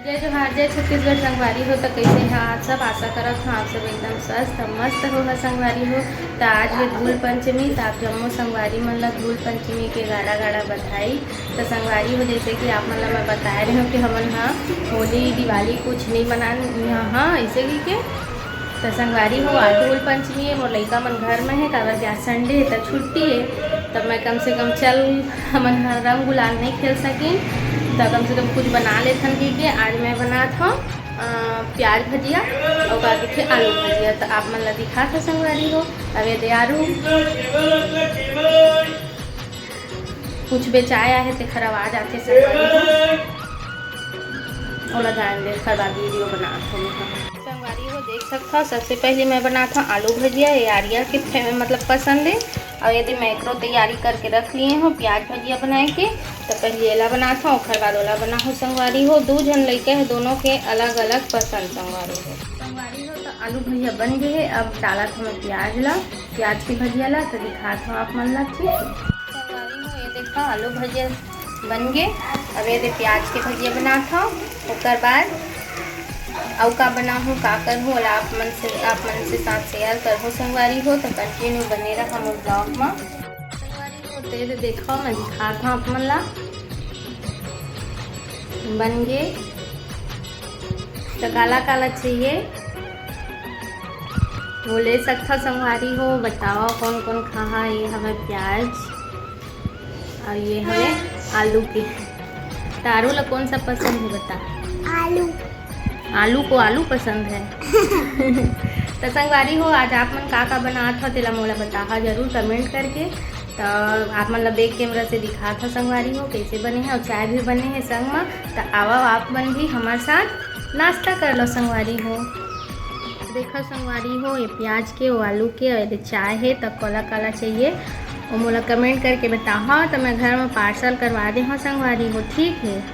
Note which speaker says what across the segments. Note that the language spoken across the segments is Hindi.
Speaker 1: जय जोहार जय छत्तीसगढ़ संगवारी हो। तो कैसे हैं आप सब? आशा करत हूँ आप सब एकदम स्वस्थ मस्त हो संगवारी हो। तो आज है धूल पंचमी। तो आप जम्मो संगवारी मन ला धूल पंचमी के गाड़ा गाड़ा बधाई। तो संगवारी हो, जैसे कि आप मन ला मैं बता रही हूँ कि हमन हाँ होली दिवाली कुछ नहीं मनान हाँ ऐसे ही के। तो संगवारी हो आज धूल पंचमी है, मोर लइका मन घर में है काबर कि आज संडे है तो छुट्टी है। तब मैं कम से कम चल हमन रंग गुलाल नहीं खेल सकें तो कम से कम कुछ बना लेथन के आज मैं बनात हूँ प्याज भजिया और बाकी थे आलू भजिया। तो आप मन ला दिखा था संगवारी हो। अब ये आलू कुछ बेचाया है तो खराब आ जाते संगवारी हो जान दे खराब वीडियो बना संगवारी हो। देख सकता सबसे पहले मैं बनाता हूँ आलू भजिया। ये आर्या के मतलब पसंद है। और यदि मैक्रो तैयारी करके रख लिए हूँ प्याज भजिया बनाए के, तो पहले एला बनाता हूँ फिर बाद ओला बना हूँ संगवारी हो। दो जन लड़के हैं, दोनों के अलग अलग पसंद संगवारी हो। तो आलू भजिया बन गए है। अब डाला था मैं प्याज की भजिया ला तो दिखाता हूँ आप मन ला। ठीक है संगवारी हो, ये देखो आलू भजिया बन गए। अब ये प्याज के भजिया बनाता हूँ उसके बाद और का बना हूँ का कर हूँ आप मन से साथ शेयर कर हो संगवारी हो। तो कंटिन्यू बने रहा हम ब्लॉग में संगवारी हो। तो देखो मैं दिखाता हूँ आप मन ला बन गए। तो काला काला चाहिए वो ले सकता संगवारी हो। बताओ कौन कौन खा। ये हमें प्याज और ये हमें आलू की। तारू ला कौन सा पसंद है बता? आलू को आलू पसंद है। तो संगवारी हो आज आप मन का बना था तेला मोला बता जरूर कमेंट करके। तो आप मन ला बैक कैमरा से दिखा था संगवारी हो कैसे बने हैं और चाय भी बने हैं संग में। तो आओ आप मन भी हमारे साथ नाश्ता कर लो संगवारी हो। देखो संगवारी हो ये प्याज के और आलू के और चाय है। तो काला काला चाहिए और मोला कमेंट करके बताओ तो मैं घर में पार्सल करवा दे हाँ संगवारी हो। ठीक है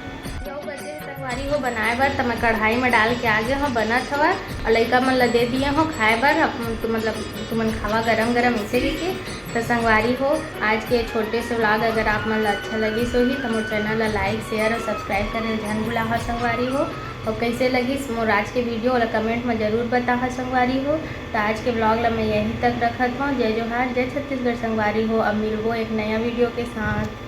Speaker 1: संगवारी हो बनाए बर। तो मैं कढ़ाई में डाल के आगे हो बनत हवा और लइका मन ला दे दिए हो खाए बर। तो मतलब तुमन खावा गरम गरम ऐसे के। तो संगवारी हो आज के छोटे से व्लॉग अगर आप मन ला अच्छा लगी सो ही तो मोर चैनल ला लाइक शेयर और सब्सक्राइब करे ध्यान भुला हो संगवारी हो। और कैसे लगी मोर आज के वीडियो वाला कमेंट में ज़रूर बता संगवारी हो। तो आज के ब्लॉग ला मैं यहीं तक रखत हूँ। जय जोहार जय छत्तीसगढ़ संगवारी हो। अब मिलबो एक नया वीडियो के साथ।